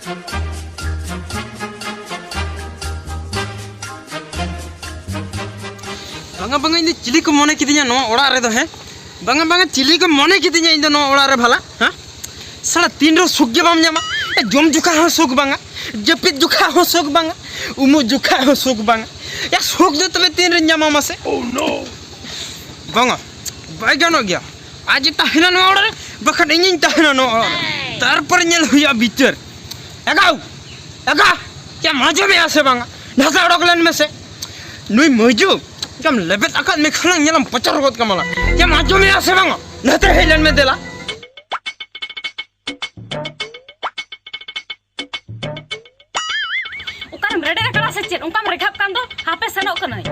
banga banga ini cili ko mone kidinya no ora re do he banga banga cili ko mone kidinya indo no ora re bhala ha sala tin ro sugge bam nyama e jom juka ho sug banga jepit juka ho sug banga umu juka ho sug banga ya sug do tebe tin re nyama mase oh no banga bai gano gya aji tahina no ora re bakhan ingin tahina no ora tarpar nyel huya bitter agau aga क्या मजा में आसे बांगा नसा डॉकलन में से नुई मजू क्या लेबेट आकात में खलंग यलम पचर रोत कमला क्या मजा में आसे बांगा नते हेलन में देला उकाम रेडे कला से चेत उकाम रेखाप कान दो हापे सनो कनय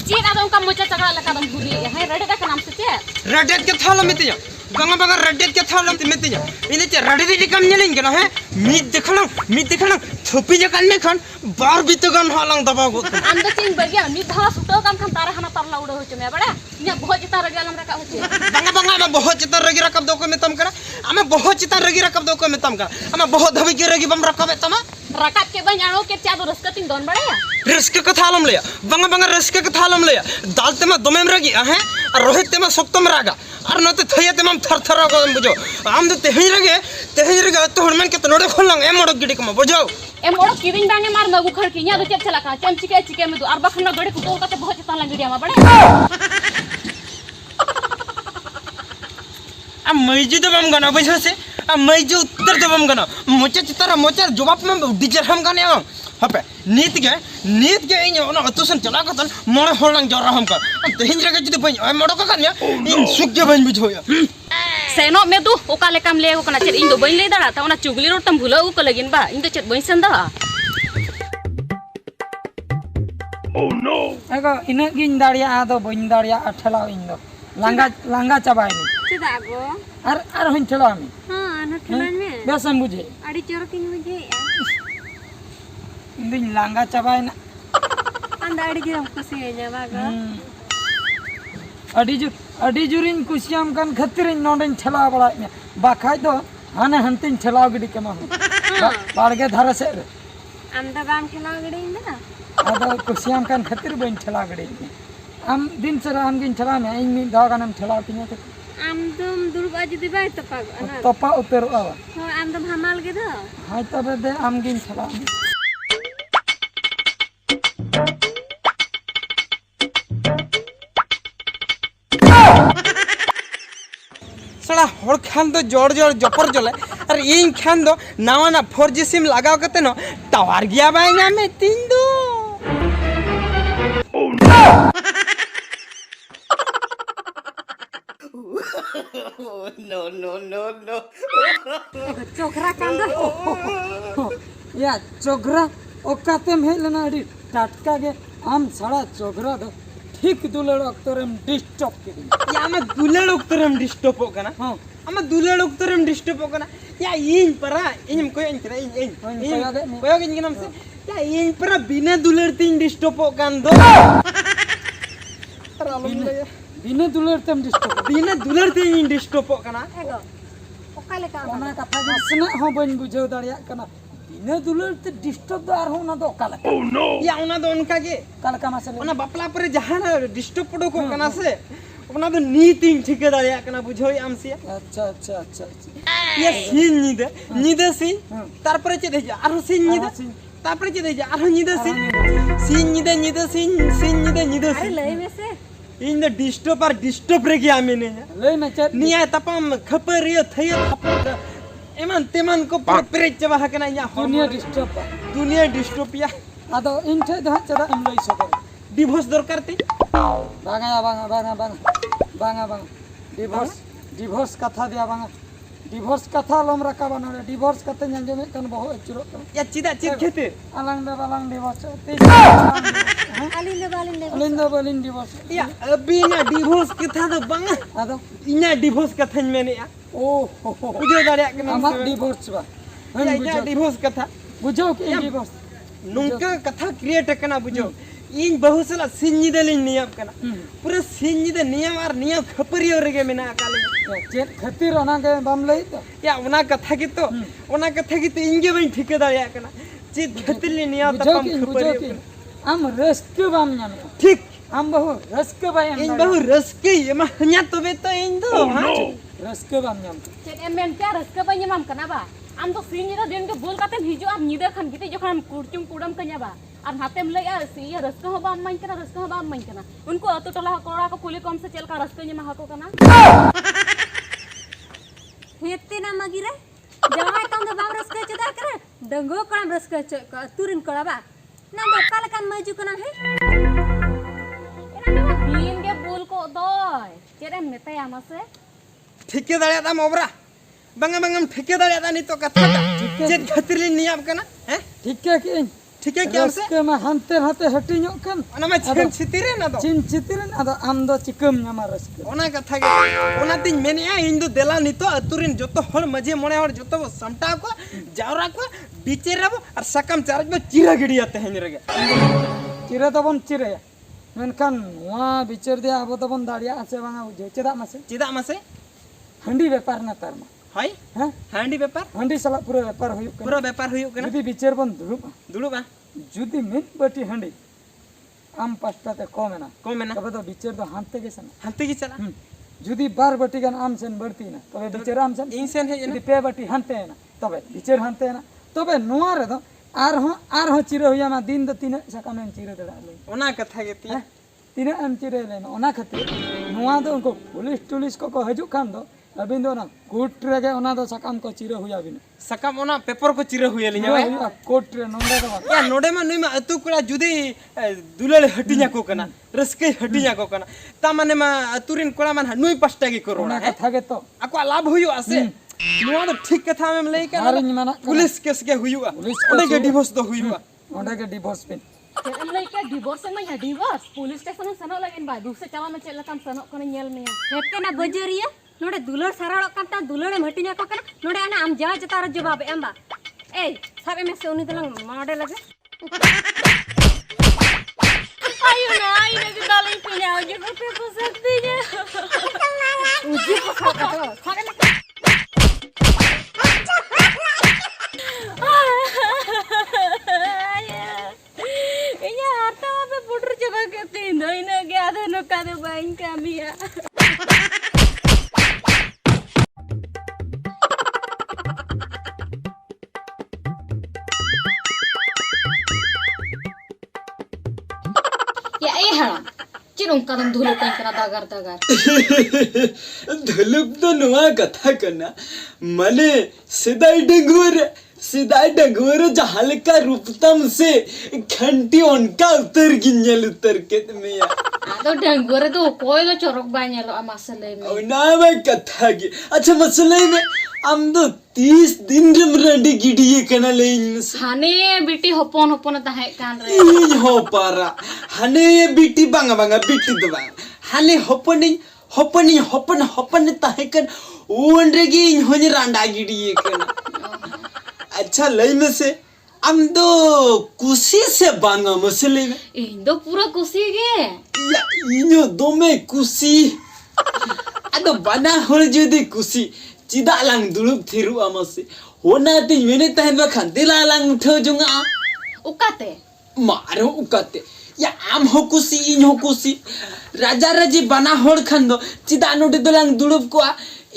चीन आदो उकाम मोचा चगड़ा लका दम भूरी है रेडे का नाम से चेत रेडे के थाला में तिया बंगा बंगा रेडे के थाला में तिया इने चे रेडे दी कम नेलिंग ना है मीत देखला थोपी जकन में खन बार बितगन हालंग दबा गो आम दो चीन बगिया नी धा सुतो काम खन तारे हना तरला उड़ो होचे में बड़ा नी बहुत चिता रगे लम रका होचे बंगा बंगा में बहुत चिता रगी रकब दो को में तम करा हमें बहुत चिता रगी रकब दो को में तम करा हमें बहुत धबी के रगी बम रकब तम रकब के बन्यानो के चादो रस्कतिन दोन बड़ा रिस्क के थालम ले बंगा बंगा रिस्क के थालम ले दालते में दमेम रगी है और रोहित ते में सक्तम रागा और नते थये ते में थरथरा को बुझो आम तो तेही रगे तो हरमन के तनोड़े खोलंग ए मोड़क गिडी को बुझो एम ओड़ो किरिंग बांगे मार नगु खर की न्या दो चेप चला का चम चिके में दो अरबा खन्ना गड़े कुतोल का बहुत चिता लंगड़ी आमा बड़े आ मैजू तो बम गना बुझो से आ मैजू उत्तर तो बम गना मोचे चितारा मोचे जवाब में डिजर हम गने हपे नीत के इन ओना अतुसन चला कतन मोड़े होलंग जरा हम का तेहिन रगे जदी बन ए मोड़ो का कन्या इन सुग्गे बन बुझोया सेनो में दो ओका लेकाम ले को कना चेत इन दो बइन ले दाड़ा ता ओना चुगली रोड तम भुला को लगिन बा इन दो चेत बइन संदा ओ नो एगो इने गिन दाड़िया आदो बइन दाड़िया अठला इन दो लांगा चबाइनी चेदा गो आर हन ठला मी हां न ठलन में बेसन बुझे अड़ी चोर किन बुझे दिन लांगा चबाइना अंदा अड़ी जिरम कुसी है बागा अड़ी जुरिन कुसियाम कन खतिरिन नोडन ठला बड़ा में बाखाय दो हाने हंतिन ठला गडी केमा बाड़गे धारा से आमदा बाम ठला गडी ना आदो कुसियाम कन खतिर बइन ठला गडी आम दिन से आम गिन ठला में इन मी दागानम ठला किने तो आम तुम दुर्गा जी दिबाय तपा ना तपा उतर आवा हो आम तो हमाल के दो हाय तबे दे आम गिन ठला सड़ा हर खान तो जोर जपर जले और इन खान दो नावा ना 4G सिम लगाव कते न टावर गया बाइना में तीन दो नो चोखरा कांद या चोखरा ओकाते में लेना अड़ी टाटका के आम सड़ा चोखरा दो ठीक दुलड़ अक्तरम डिस्टर्ब के या मैं दुलड़ उक्तरम डिस्टर्ब हो कना हां मैं दुलड़ उक्तरम डिस्टर्ब हो कना या इन परा इन कोई इन करा इन कोई इन के नाम से या इन परा बिना दुलड़ तीन डिस्टर्ब हो कान दो बिना दुलड़ तम तीन डिस्टर्ब हो कना एगो ओकाले का ओना कथा जसना हो बन बुझो दाड़िया कना बिना दुलड़ ते डिस्टर्ब दो आर हो ना दो काला ओ नो या ओना दो उनका के काला का मासे ओना बापला पर जहां डिस्टर्ब पड़ो को कना से ओना तो नीति ठिके दाड़िया कना बुझो आम से अच्छा ये सीन नीदे सीन तार पर चे दे आरो सीन नीदे तार पर चे दे आरो नीदे सीन नीदे सीन नीदे अरे लई में से इन द डिस्टर्ब रे गया मैंने ले में चेत निया तपम खपर ये थय थपर एमन तेमन को पर चबा हकना या दुनिया डिस्टर्ब या आदो इनठे द चदा हम लई सको डिवोर्स दरकार ती बांगा डिवोर्स कथा दिया बांगा डिवोर्स कथा लम रका बना डिवोर्स कते जंजो में कन बहुत चुरो या चिदा चित खेते अलंग डिवोर्स अलिंद डिवोर्स या अभी ना डिवोर्स कथा तो बांगा आदो इना डिवोर्स कथा मैंने या ओ हो बुझो दाड़िया के नाम से डिवोर्स बा या डिवोर्स कथा बुझो के डिवोर्स नुंका कथा क्रिएट करना बुझो इन बहु साला सिंजीदली नियम कना पूरा सिंजीदे नियम और नियम खपरियो रेगे मेना काले चेत खातिर ओना के बाम लई तो या ओना कथा की तो इंगे बई ठिके दाया कना चेत खातिर नियम बुझो तपम कि बुझो खपरियो कि आम रस्क बाम न्याम ठीक आम बहु रस्क बाय इन बहु रस्के मा हन्या तबे तो इन दो हां रस्क बाम न्याम चेत एम मेन क्या रस्का बाय ᱧᱟᱢ ᱠᱟᱱᱟ ᱵᱟ आम तो सिंह ᱫᱚ दिन के बोल काते हिजो आम ᱧᱤᱫᱟᱹ खान गिते जखन कुड़चुम कुड़म कन्या बा और हातेम लइया सिया रस्का हो बाम माइन कना रस्का हो बाम माइन कना उनको अतो टोला कोड़ा को कुली कम से चल का रस्का ᱧमा हको कना हेते ना मगिरे जवाय तम दो बाम रस्का चदा करे डंगो कड़म रस्का च तुरिन कड़बा ना दोकाल का मजू कना है एना दिन के बोल को दोय चेरे मेते आमासे ठिके दाया दा मोबरा बंगम ठिके दाया दा नि तो कथा चेत खातिर नियम कना हैं ठीक है कि ठीक है क्या से रस्क मा हंते हते हटी ᱧᱚᱜ कन ओना मा छिन छितिरे ना दो चिन चितिरन आदो आम दो चिकम ᱧᱟᱢᱟ रस्क ओना कथा के ओना तिन मेनिया इन दो देला नितो अतुरिन जतो हर मजे मोणे हर जतो समटा को जावरा को बीचे रबो और सकम चार्ज में चिरा गिडिया तेहन रगे चिरे तबन चिरे मेनखान वा बिचार दे आबो तबन दाड़िया आसे बांगा बुझे चेदा मासे चिदा मासे हंडी व्यापार ना तार मा हाय हैं हांडी व्यापार हंडी साला पूरा व्यापार हुयुक कन पूरा व्यापार हुयु कना जुदी बिचार बन दुरुब दुड़ुबा जुदी मिट बटी हंडी आम पास्ता ते कोमेना को मेना तबे तो बिचार तो हांते के सन हंती की चला जुदी बार बटी गन आम सेन बढ़ती ना तबे बिचार आम सेन इन सेन है जुदी पे बटी हांते ना तबे बिचार हांते ना तबे नुआ रे दो आर हो चिरे हुया मा दिन दो तीन सकामेन चिरे दड़ा ले ओना कथा के ती तीन एम चिरे लेना ओना खातिर नुआ दो उनको पुलिस टुलिस को हजू खान दो अबिन दो ना कोर्ट रे गे ओना दो सकाम को चिरे हुया बिन सकम ओना पेपर को चिरा हुय लिया हुया कोर्ट रे नंदा दो या नोडे मा नुई मा अतु कुला जुदी दुलले हटिया को कना रस्के हटिया को कना ता माने मा अतुरिन कुला मान नुई पास्टा की करोना ओना है कथा के तो आको लाभ हुयो आसे नुआ तो ठीक कथा में लई के हारिन माना पुलिस केस के हुयो पुलिस ओडे के डिवोर्स तो हुयो ओंडे के डिवोर्स पिन चेरे लई के डिवोर्स में या डिवोर्स पुलिस स्टेशन सनो लगन बा दूसरे चला में चल कम सनो कने नेल में हेते ना बजरिया नोडे दुलर सरळ कांता दुलर मटिnya को कना नोडे आना आम जा जतार जवाब एम्बा ए साबे में सोनी दलंग माडे लगे आयो ना इन के डाले पिना हो जे को सकती है उजी को साबे साबे में इया आता पे पुटर जगह के तीन दिन गया था न का दे बैंक का मिया या ए हड़ा चिरुं कदम धुलो कहीं करा दागर दागर धुलुप तो नुआ कथा करना मने सिदाई डंगोर जहाँ का रूपतम से घंटी उनका उतर के में आदो डंगोरे तो कोई लो चोरक बानेलो मसले में ना मैं कथा की अच्छा मसले में हम तो 30 दिन रमरंडी गिडिये कना लेइन हाने बेटी होपन होपन ताहे कान रे इन हो पारा हने ये बीटी बांगा बीटी दबा हने होपन ताहे कन ओंडगी इन होने रांडा गिडिये कना अच्छा लई में से हम तो कुसी से बांगा मसले में इन दो पूरा कुसी गे या इनो दो में कुसी अदो बना होल जदी कुसी चिदा लांग दुलुप थिरु आमसे होना ते मेने तहन बखन दिला लांग उठो जुंगा उकाते मारो उकाते या आम हो कुसी इन हो कुसी राजा राजी बना होल खन दो चिदा नोडे दलांग दुलुप को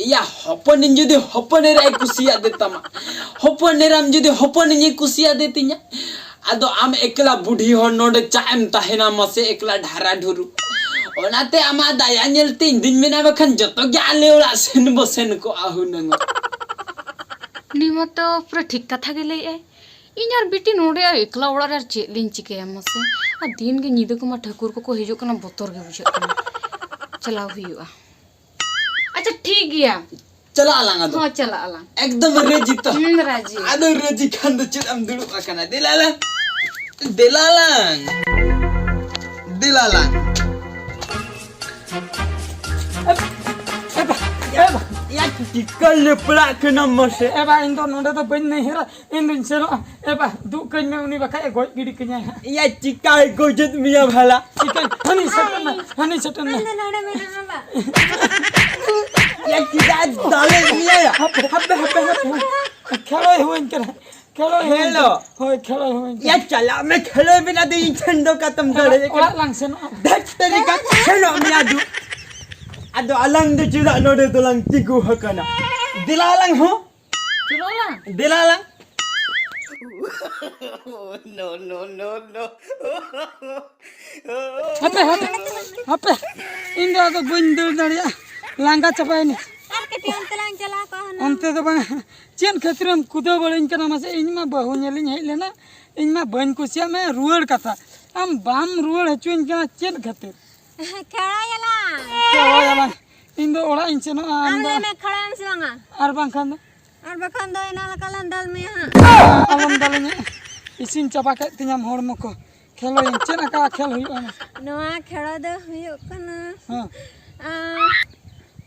या हपन जदी हपन रे कुसिया देतमा हपन राम जदी हपन नि कुसिया देतिया आदो आम एकला बुढ़ी हो नोडे चाएम तहना मसे एकला ढारा ढुरु ओनाते आमा दाया नेलते दिन मेना बखन जतो ग्याले ओला सेन बसेन को आहु नंग निमो तो पूरा ठीक कथा गे लई ए इनार बेटी नोडे एकला ओड़ा रे चे लिन चिके मसे आ दिन के नींद को मा ठाकुर को हिजो कना बोतर गे बुझे कना चलाव हुआ अच्छा ठीक गया चला आलांगा तो हां चला आला एकदम रेजी तो राजी आदो रेजी खान तो चिदम दुलु अकना दिलाला या टिकल ले पड़ा के नंबर से एबा इन दो नोडे तो बन नहीं हेरा इन दिन सेनो एबा दु कन में उनी बका गोय गिडी कन्या या चिकाई गोजत मिया भला चिकन हनी सटन ना नोड़े में आंबा या चिदा डाले मिया हब्बे खेलो हुन कर खेलो हेलो होय खेलो हुन या चला मैं खेले बिना दे छंदो का तुम करे ओला लंग सेनो धट तरीका खेलो मिया दु अदो अलंग दे चिदा नोडे तो लंग तिगु हकना दिलालंग हो चलोला दिलालंग हब्बे इन दो तो बन दल दड़िया लांगा चपायनी आर के टियन तलांग चला को हना अंते तो बा चेन खतरम कुदो बड़िन कना मासे इनमा बहु नेलिन हेल लेना इनमा बन कुसिया में रुअड़ कथा हम बाम रुअड़ हचुइन कना चेन खतर खड़ा यला चलो याला इन दो ओड़ा इन सेनो आमले आंदा में खड़ा हम सिवांगा आर बांखान दो और बखान दो इना कलन दल में हां आलम दलने इसिन चपा के तियाम होड़मो को खेलो इन चेना का खेल हुई नवा खेड़ा दो हुयो कना हां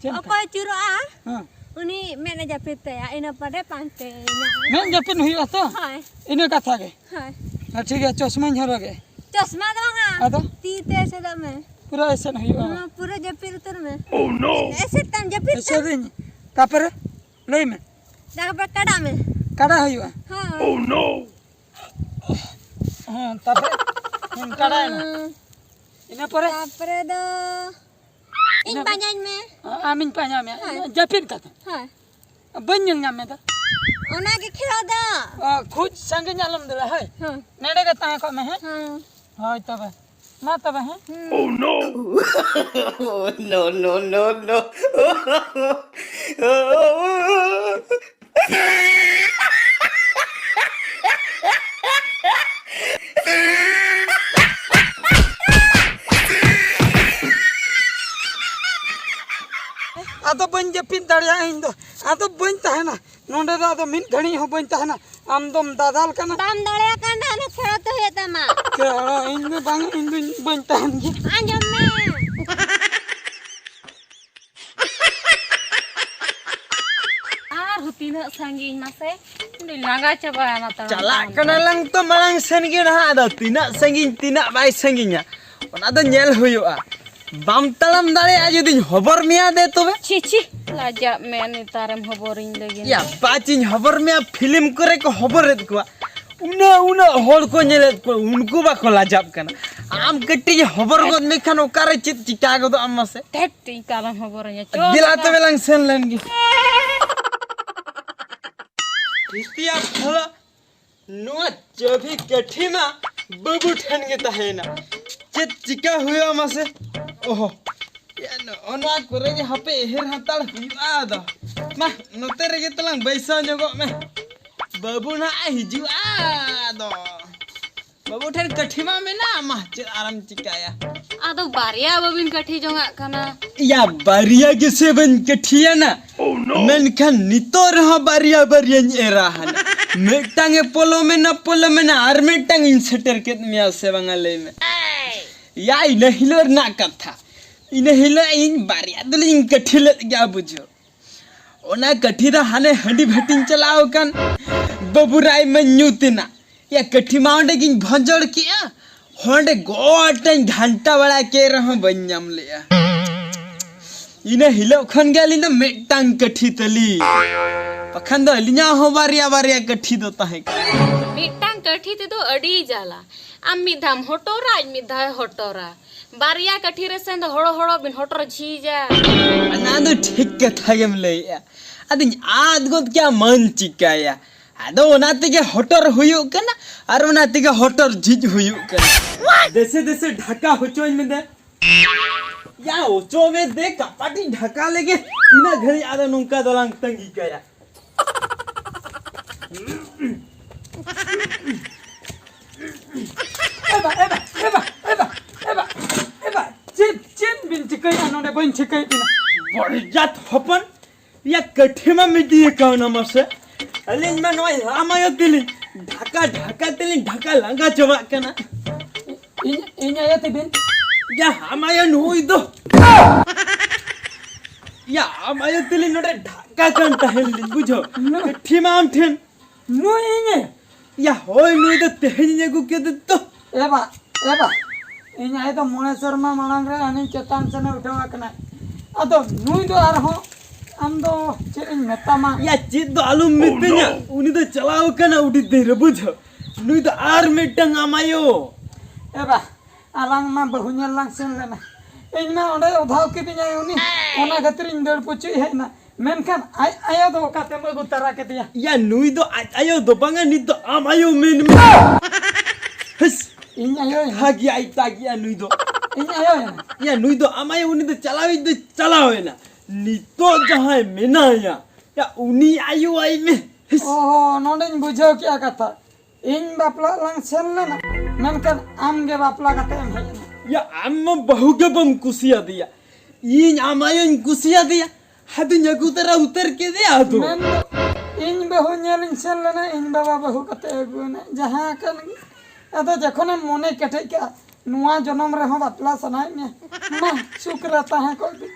चेन अकोय चुरा हां उनी मैंने जपिते इना पड़े पांते मैं जपिन हुई तो हाय इने कथा के हाय ठीक है चश्मा झरोगे चश्मा दोंगा अदो तीते से दम में पूरा ऐसा नहीं हुआ हां पूरा जपिर उतर में ओह नो ऐसे तम जपिर ऐसे दिन तापर लई में दाग पर कड़ा में काड़ा हुआ हां ओह नो हां तापर इन काड़ा है इने परे तापरे दो इन पांजन में आमिन पाजा में जपिन कथा हाय बन nyam में तो ओना के खेड़ा दो खुद संग ᱧᱟᱞᱚᱢ दे है हां नेड़े के ता को में है हां हाय तबे ना तबे है आदो बन जपिन दड़िया इन दो आदो बन तहना नोंडे दो आदो मिन घणी हो बन तहना आम दम दादाल कना दाम दड़े कांदा ने खेड़ा तो हे तमा के इन में बांग इन दो बन तहन की आंजम में आर हुतीना संगी मासे लांगा चबायाना ता चला कना लंग तो मलंग सेन गे ना आदो तीना संगिन तीना बाय संगिnya ओना दो नेल हुयुआ बाम तलम दाड़े आ जदि हबर मिया दे तबे छी छी लाजा मैंने तारम हबोरिन लगे या पाचिन हबर मिया फिल्म करे को हबर रे को उना होड़ को नेलेत को उनको बा को लाजाब कना आम कट्टी हबर को मेखान ओकारे चित चिटा गो आम से टेट कारम हबोरnya चो दिला तबे लंग सेन लेन गे इतिया फला नुआ जभी कठिमा बबू ठन गे तहेना चित चिका हुआ मासे ओहो या न ओना करे जे हपे हेर हताल हुआ द मा नोते रे तलंग बैसा जगो में बाबू ना हिजुआ द बाबू ठन कठिमा में ना मा आराम चिकाया आदो बारिया बबिन कठी जोंगा कना या बारिया के सेवन कठिया ना men kan nitor ha baria era han metang e polo में ना आर metang insetter ket मिया से बंगाले में या इन हिलर ना कथा इन हिलर इन बारिया दल इन कठिल क्या बुझो ओना कठिरा हाने हंडी भेटिन चलाओ कन बबुराई में न्यूतना या कठी माउंडे किन भंजड़ किया होंडे गोटन घंटा बड़ा के रहो बन्यम लिया इने हिलो खन गेली न मेटांग कठी तली पखन दो लिया हो बारिया कठी दो ताहे मिटांग कठी ते तो अडी जाला आम मिधाम होटोरा आज मिधा होटोरा बारिया कठी रे सेंद होड़ो बिन होटर झीजा ना दो ठीक कथा गेम लइया अदिन आद गोद क्या मन चिकाया आदो ओनाते के होटर हुयो कना और ओनाते के होटर झीज हुयो कना देसे ढाका होचोय में दे या ओचो में दे कपाटी ढका लेके इना घरी आदा नुंका दोलांग तंगी कया एबा चिन बिन चिकै आनोडे बन चिकै बिना बड़ी जात हपन या कठेमा मिटी का नमर से अलिन में नोय आमाय दिली ढका लंगा चबा कना इन आयते बिन या आमाय नोय दो या आम आयो तेली नोडे ढाका कान तहन लिन बुझो ठिमा आम ठेन नुई इने या होय नुई तो तेहन ने को के तो एबा इन आए तो मोने शर्मा मांग रे अनि चेतान से ने उठावा कना अदो नुई दो आर हो आम दो चेन मेतामा या चित दो आलू मितnya उनी तो चलाओ कना उडी दे रे बुझो नुई तो आर मिटंग आमायो एबा आलांग मा बहुnyal lang sen लेना इन मा ओंडे उधाव के दिया उनी ओना खातिर इन दर पुचुई है ना मेनखान आयो दो काते मगु तरा के दिया या नुई तो आयो दो बांगा नि तो आमायो मेन हस इन आयो हागी आई तागी नुई दो इन आयो या नुई दो आमायो उनी तो चलावे ना नि तो जहां मेनाया या उनी आयो आई में ओहो नोंडे बुझाव क्या कथा इन बापला lang sen लेना मेनखान आम गे बापला काते एम है या आम बहु के बम कुसिया दिया इन आमायो इन कुसिया दिया हादु न्यागु तरा उतर के दे आदो मेन इन बहु nyalin sen लेना इन बाबा बहु काते गुने जहां कन अदो जखने मोने कठे का नुआ जन्म रे हो बापला सनाई में मा शुक्र रहता है कोई